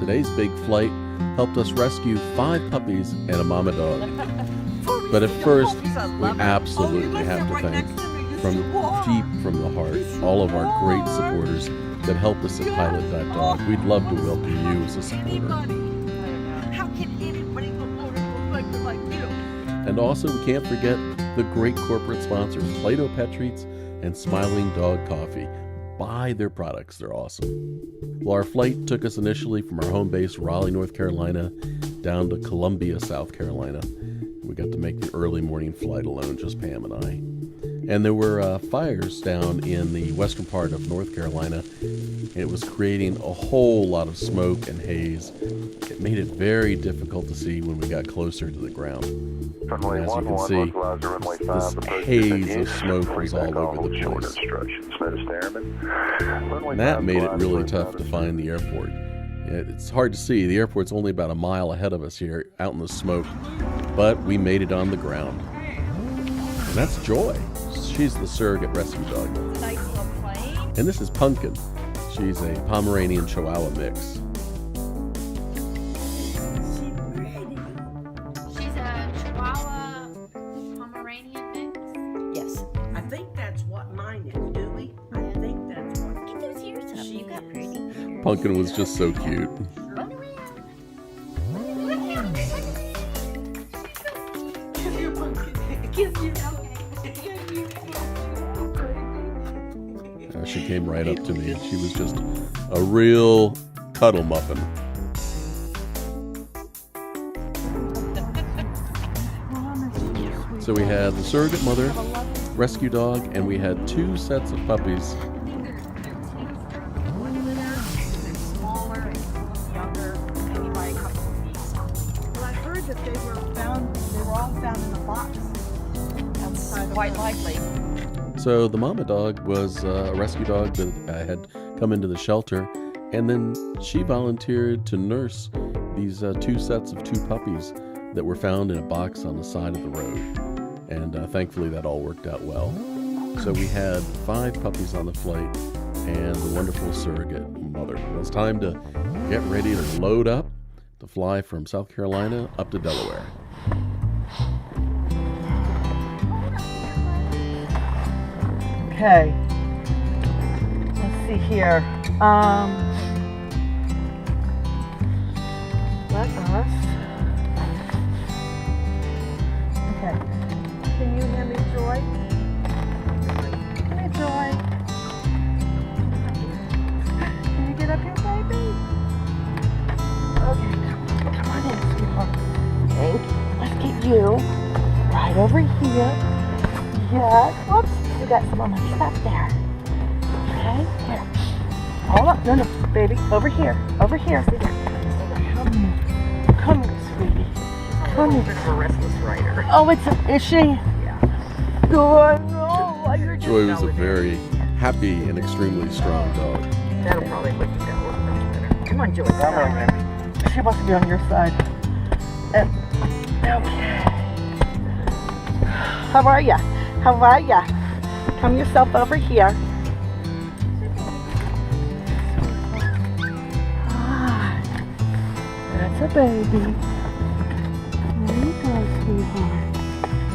Today's big flight helped us rescue 5 puppies and a mama dog. But at first, we absolutely have to thank, from deep from the heart, all of our great supporters that help us at Pilot.dog. We'd love to welcome you as a supporter. How can anybody afford a like you? And also, we can't forget the great corporate sponsors, Play-Doh Pet Treats and Smiling Dog Coffee. Buy their products, they're awesome. Well, our flight took us initially from our home base, Raleigh, North Carolina, down to Columbia, South Carolina. We got to make the early morning flight alone, just Pam and I. And there were fires down in the western part of North Carolina. And it was creating a whole lot of smoke and haze. It made it very difficult to see when we got closer to the ground. And as you can see, this haze of smoke was all over the place. And that made it really tough to find the airport. It's hard to see. The airport's only about a mile ahead of us here, out in the smoke. But we made it on the ground. And that's Joy. She's the surrogate rescue dog. And this is Punkin. She's a Pomeranian Chihuahua mix. She's a Chihuahua Pomeranian mix? Yes. I think that's what mine is, Dewey. I think that's what Get those ears up. You got pretty ears. Punkin was just so cute. She came right up to me. She was just a real cuddle muffin. So we had the surrogate mother, rescue dog, and we had 2 sets of puppies. Smaller and younger, maybe by a couple of weeks. Well, I heard that they were all found in a box outside. Quite likely. So the mama dog was a rescue dog that had come into the shelter, and then she volunteered to nurse these 2 sets of 2 puppies that were found in a box on the side of the road. And thankfully that all worked out well. So we had 5 puppies on the flight and the wonderful surrogate mother. It was time to get ready to load up to fly from South Carolina up to Delaware. Okay. Let's see here. Let us. Okay. Can you hear me, Joy? Hey, Joy. Can you get up here, baby? Okay, come on in, sweetheart. Thank you. Let's get you right over here. Yeah. Whoops. We got some on my stuff there. Okay, here. Hold up. No, baby. Over here. Over here. See there. Come here, sweetie. Come here. a restless rider. Oh, is she? Yeah. Good. No, you're just. Joy was a very happy and extremely strong dog. That'll probably put you down a little better. Come on, Joy. Come on, man. She wants to be on your side. Okay. How are ya? How are ya? Come yourself over here. Ah, that's a baby. There you go, sweetheart.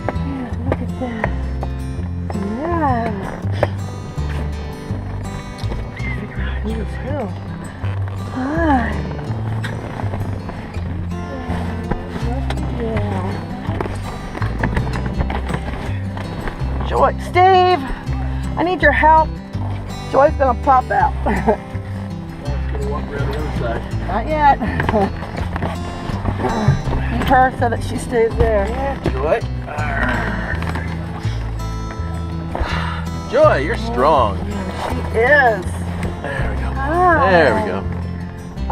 Yeah, look at that. Yeah. Figure out you too. Hi. Yeah. Joy, Steve, I need your help. Joy's gonna pop out. Let's go walk around the other side. Not yet. Keep her so that she stays there. Joy. Joy, you're strong. She is. There we go. Hi. There we go.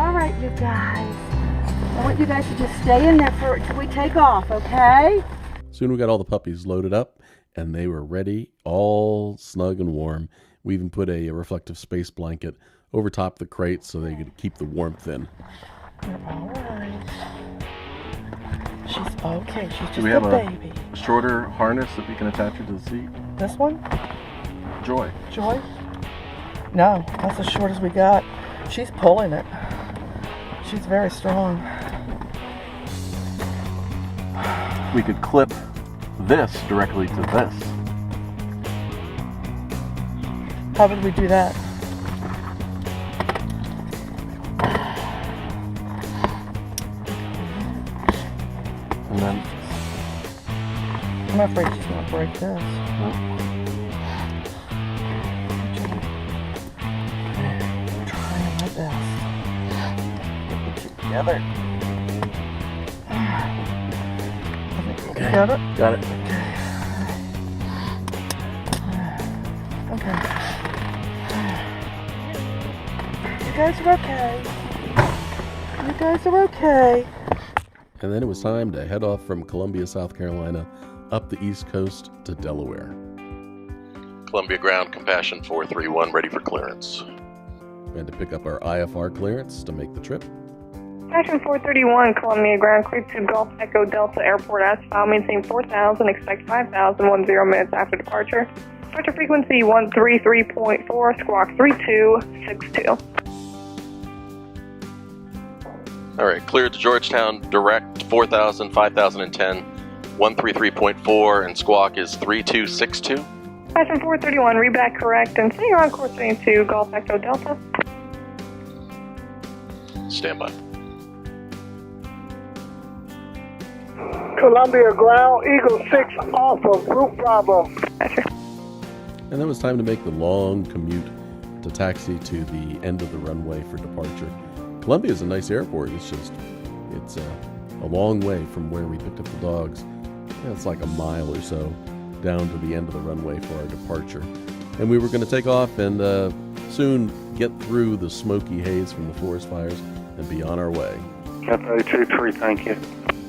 All right, you guys. I want you guys to just stay in there till we take off, okay? Soon we got all the puppies loaded up, and they were ready, all snug and warm. We even put a reflective space blanket over top the crates so they could keep the warmth in. You're all right. She's okay. She's just we have a a baby. shorter harness that we can attach her to the seat? This one? Joy. Joy? No, that's as short as we got. She's pulling it. She's very strong. We could clip this directly to this. How would we do that? And then I'm afraid she's gonna break this. Trying my best. Get you together. Okay. Got it? Got it. Okay. You guys are okay. You guys are okay. And then it was time to head off from Columbia, South Carolina, up the East Coast to Delaware. Columbia Ground Compassion 431 ready for clearance. We had to pick up our IFR clearance to make the trip. Compassion 431, Columbia Ground, clear to Gulf Echo Delta Airport as filed, maintain 4,000, expect 5,000, 10 minutes after departure. Departure frequency 133.4, squawk 3262. All right, cleared to Georgetown, direct 4,000, 5,010, 133.4, and squawk is 3262. Compassion 431, read back correct, and say you're on course to Gulf Echo Delta. Stand by. Columbia Ground, Eagle 6 off of Route Bravo. And then it was time to make the long commute to taxi to the end of the runway for departure. Columbia is a nice airport. It's just, it's a long way from where we picked up the dogs. It's like a mile or so down to the end of the runway for our departure. And we were going to take off and soon get through the smoky haze from the forest fires and be on our way. F-A-23, thank you.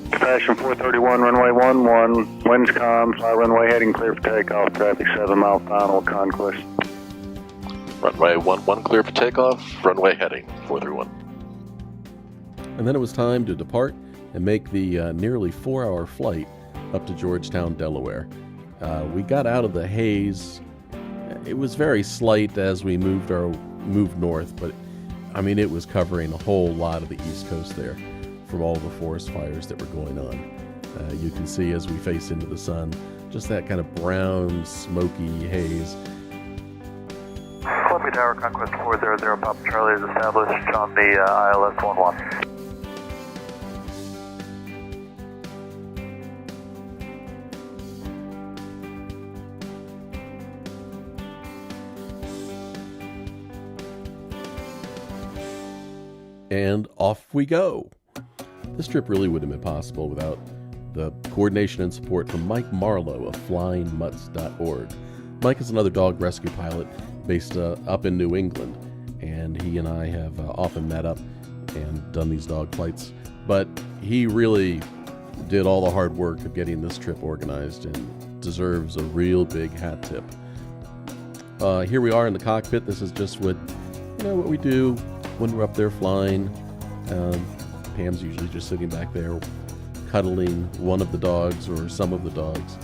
Compassion 431, runway 11, winds calm, fly runway heading clear for takeoff, traffic 7 mile final, Conquest. Runway 11 clear for takeoff, runway heading 431. And then it was time to depart and make the nearly 4-hour flight up to Georgetown, Delaware. We got out of the haze. It was very slight as we moved north, but I mean it was covering a whole lot of the East Coast there from all the forest fires that were going on. You can see as we face into the sun, just that kind of brown, smoky haze. Columbia Tower, Conquest 400, Pop Charlie is established on the ILS 11. And off we go. This trip really wouldn't have been possible without the coordination and support from Mike Marlowe of FlyingMutts.org. Mike is another dog rescue pilot based up in New England, and he and I have often met up and done these dog flights. But he really did all the hard work of getting this trip organized and deserves a real big hat tip. Here we are in the cockpit. This is just what we do when we're up there flying. Pam's usually just sitting back there cuddling one of the dogs or some of the dogs,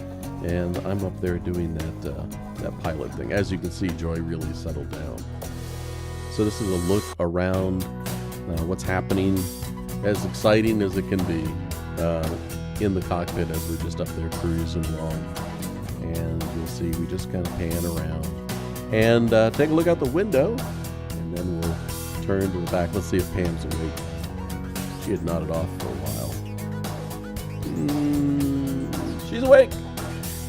and I'm up there doing that pilot thing. As you can see, Joy really settled down. So this is a look around what's happening, as exciting as it can be in the cockpit as we're just up there cruising along. And you'll see we just kind of pan around and take a look out the window, and then we'll turn to the back. Let's see if Pam's awake. She had nodded off for a while. She's awake!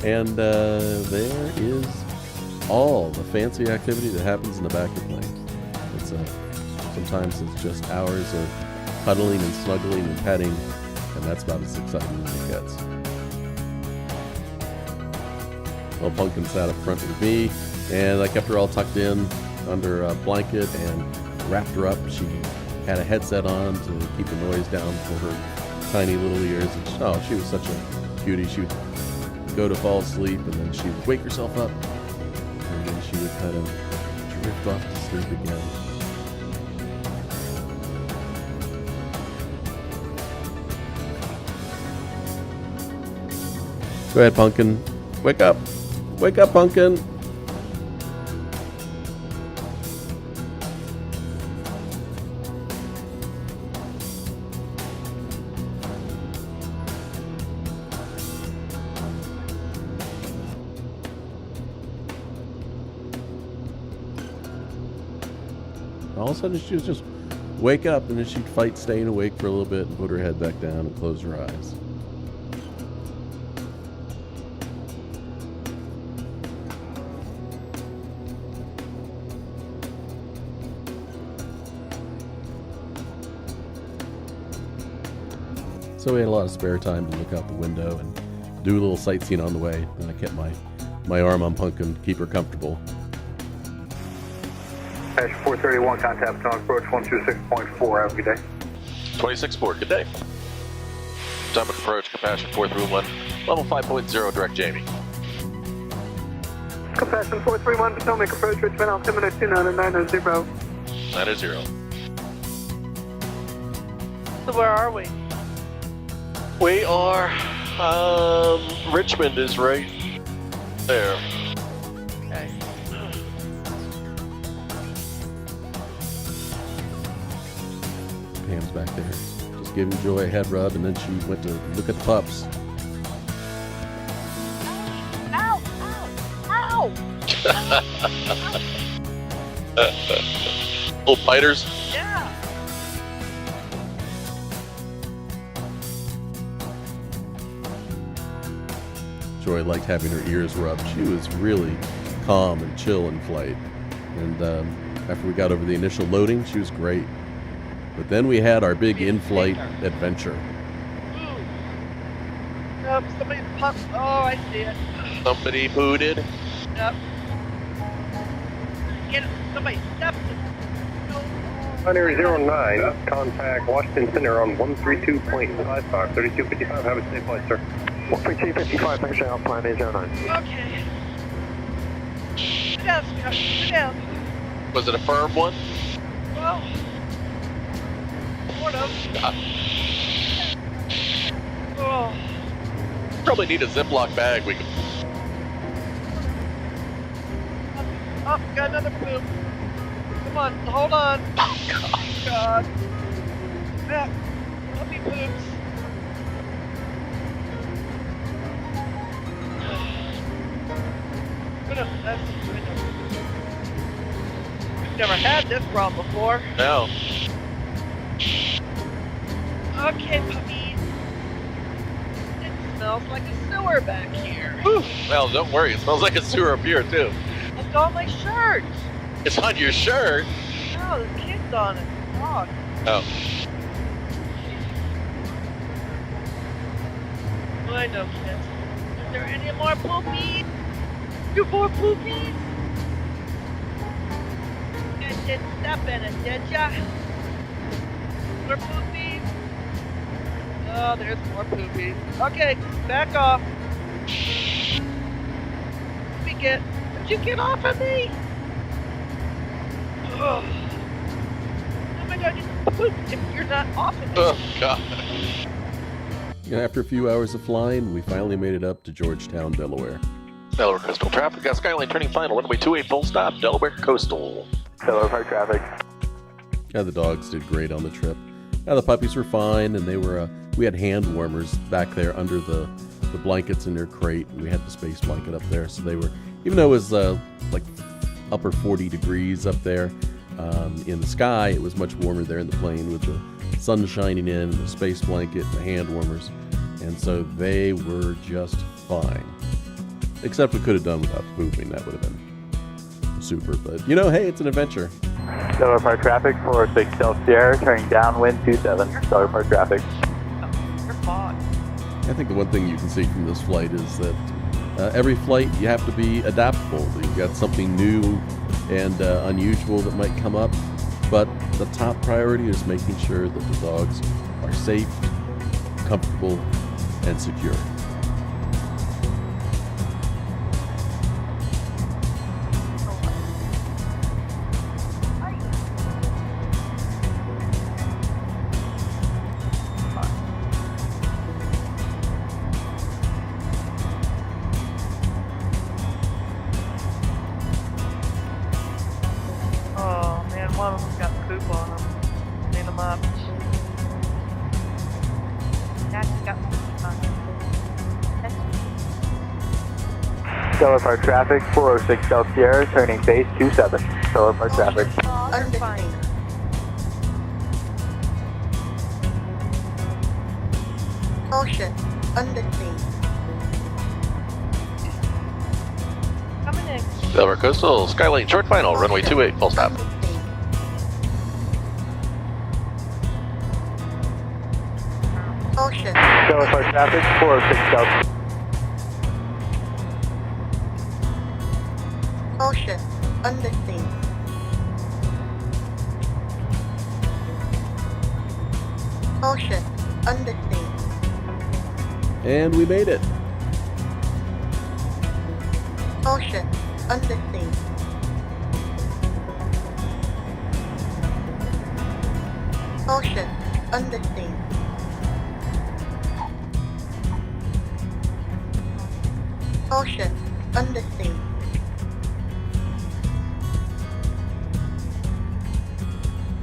And there is all the fancy activity that happens in the back of the plane. It's sometimes it's just hours of cuddling and snuggling and petting, and that's about as exciting as it gets. Well, Punkin sat up front with me, and I kept her all tucked in under a blanket and wrapped her up. She had a headset on to keep the noise down for her tiny little ears. And she was such a cutie. She would go to fall asleep, and then she would wake herself up, and then she would kind of drift off to sleep again. Go ahead, Punkin. Wake up. Wake up, Punkin. All of a sudden, she would just wake up, and then she'd fight staying awake for a little bit and put her head back down and close her eyes. So we had a lot of spare time to look out the window and do a little sightseeing on the way. And I kept my arm on Punkin, keep her comfortable. Passion 431, contact on approach 126.4. Have a good day. 26-4, good day. Topic approach, Compassion 431, level 5.0, direct Jamie. Compassion 431, Potomac approach, Richmond, altimeter 29990. 9-0. So where are we? We are, Richmond is right there. Okay. Pam's back there, just giving Joy a head rub, and then she went to look at the pups. Ow! Ow! Ow! Little biters. Yeah! Joy liked having her ears rubbed. She was really calm and chill in flight. And after we got over the initial loading, she was great. But then we had our big in-flight adventure. Yep, somebody popped. Oh, I see it. Somebody booted. Yep. Get it. Somebody stepped it. Binary 09, contact Washington Center on 132.55, 3255. Have a safe flight, sir. 13255, thanks for help, Binary 09. Okay. Sit down, Scott. Sit down. Was it a firm one? Well, sort of. Oh. Probably need a Ziploc bag. We can. Oh, got another poop. Come on, hold on. Oh, God. Yeah, let me poops. We've never had this problem before. No. Okay, puppies. It smells like a sewer back here. Whew. Well, don't worry. It smells like a sewer up here, too. It's on my shirt. It's on your shirt. No, the kid's on it. Dog. Oh. I know, kids. Is there any more poopies? You more poopies? You didn't step in it, did ya? More poopies? Oh, there's more poopies. Okay, back off. Did you get off of me? Oh, oh my God, you poop if you're not off of me. Oh, God. And after a few hours of flying, we finally made it up to Georgetown, Delaware. Delaware Coastal traffic. Got Skyline turning final. Runway 28 full stop. Delaware Coastal. Delaware Park traffic. Yeah, the dogs did great on the trip. Yeah, the puppies were fine, and they were. We had hand warmers back there under the blankets in their crate. We had the space blanket up there, so they were. Even though it was like upper 40 degrees up there in the sky, it was much warmer there in the plane with the sun shining in, the space blanket, the hand warmers, and so they were just fine. Except we could have done without pooping. That would have been super. But you know, hey, it's an adventure. Delaware Park traffic, 406 Del Sierra, turning downwind 27. Delaware Park traffic. You're fine. I think the one thing you can see from this flight is that every flight you have to be adaptable. You've got something new and unusual that might come up, but the top priority is making sure that the dogs are safe, comfortable, and secure. Oh man, one of them's got poop on them. Clean them up. That's got poop on them. Delaware Park traffic, 406 Del Sierra, turning base 27. Delaware Park traffic. They're fine. Caution, undersea. Coming in. Delaware Coastal, Skylane short final, runway 28, full stop. Caution. Delaware Flight traffic, 406 South. Caution, undersea. Caution, undersea. And we made it. Caution, undersea. Caution, undersea. Caution, undersea.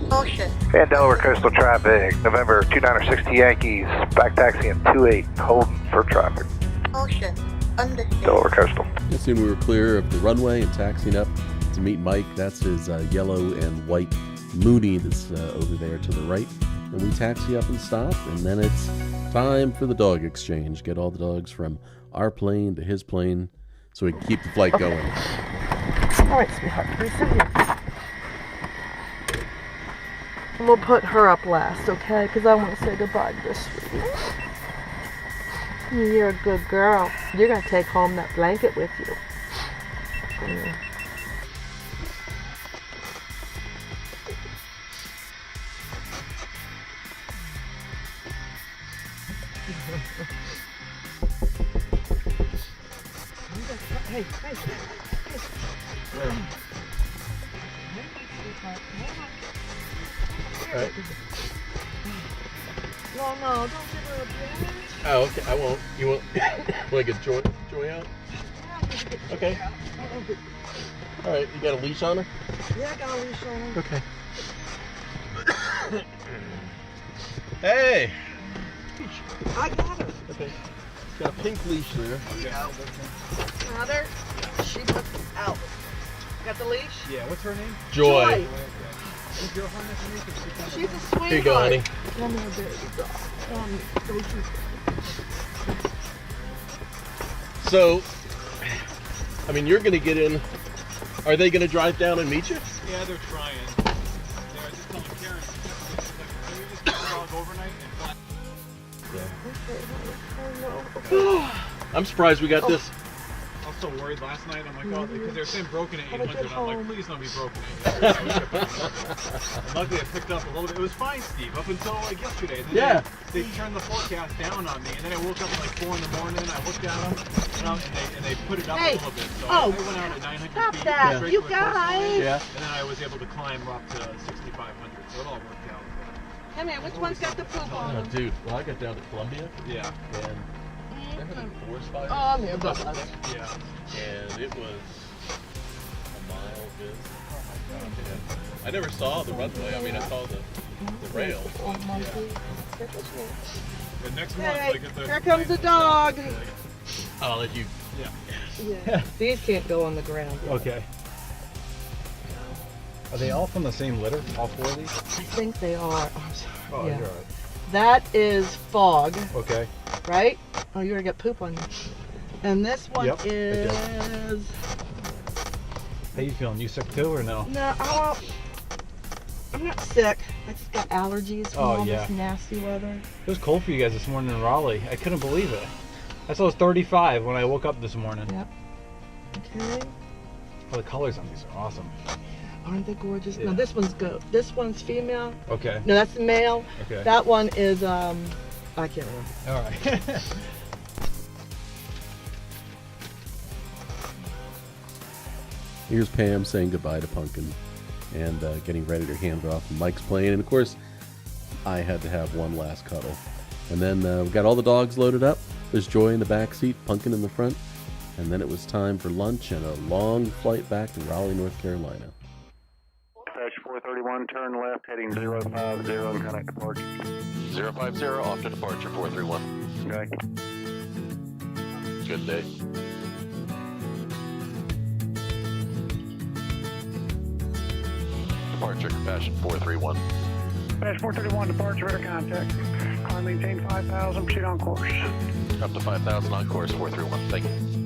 Caution, And Delaware Coastal traffic, November 2960 Yankees, back taxiing 28, holding for traffic. caution, undersea. Delaware Coastal. As soon as we were clear of the runway and taxiing up to meet Mike, that's his yellow and white Mooney that's over there to the right. And we taxi up and stop, and then it's time for the dog exchange. Get all the dogs from our plane to his plane so we can keep the flight going. All right, sweetheart, can we sit here? We'll put her up last, okay? Because I want to say goodbye to this sweetie. You're a good girl. You're going to take home that blanket with you. Yeah. Hey, hey, hey. All right. No, don't give her a blanket. Oh, okay. I won't. You won't. Want to get Joy out? Okay. All right. You got a leash on her? Yeah, I got a leash on her. Okay. Hey. I got her. Okay. Got a pink leash there. Father, she put out. Got the leash? Yeah, what's her name? Joy. Is your harness unique? She's a sweetheart. Here you go, honey. Come here, baby doll. So, I mean, you're going to get in. Are they going to drive down and meet you? Yeah, they're trying. They're just telling Karen, can we just get the dog overnight and fly? I'm surprised we got this. I was so worried last night. I'm like, oh, because they were saying broken at 800. I'm like, please don't be broken at 800. And luckily, I picked up a little bit. It was fine, Steve, up until like yesterday. Then Yeah. They turned the forecast down on me, and then I woke up at like 4 in the morning. I looked at them, and they put it up a little bit. So I went out at 900 Stop feet. that, straight you to the coastline, guys. Yeah. And then I was able to climb up to 6,500. So it all worked out. Come here, which one's got the poop on Oh, them? dude. Well, I got down to Columbia, Yeah. and they had a forest fire. Oh, I'm here, brother. Yeah. And it was a mile good. Oh my god, yeah. I never saw the runway. I mean, I saw the rail. The next month, Hey, like, here comes the dog. I'll let you. Yeah. These can't go on the ground. Okay. Are they all from the same litter? All 4 of these? I think they are. Oh, I'm sorry. Oh, Yeah. you're alright. That is fog, Okay. right? Oh, you're gonna get poop on you. And this one Yep, I did. is. How you feeling? You sick too or no? No, I'm not sick. I just got allergies from all yeah. this nasty weather. It was cold for you guys this morning in Raleigh. I couldn't believe it. I saw it was 35 when I woke up this morning. Yep. Okay. Oh, the colors on these are awesome. Aren't they gorgeous? Yeah. No, this one's goat. This one's female. Okay. No, that's the male. Okay. That one is I can't remember. All right. Here's Pam saying goodbye to Punkin and getting ready to hand off Mike's plane. And of course, I had to have one last cuddle. And then we got all the dogs loaded up. There's Joy in the back seat, Punkin in the front. And then it was time for lunch and a long flight back to Raleigh, North Carolina. Dispatch 431, turn left, heading 050 and connect departure. 050, off to departure 431. Okay. Good day. Departure, compassion 431. Dispatch 431, departure, better contact. maintain 5,000, proceed on course. Up to 5,000 on course, 431. Thank you.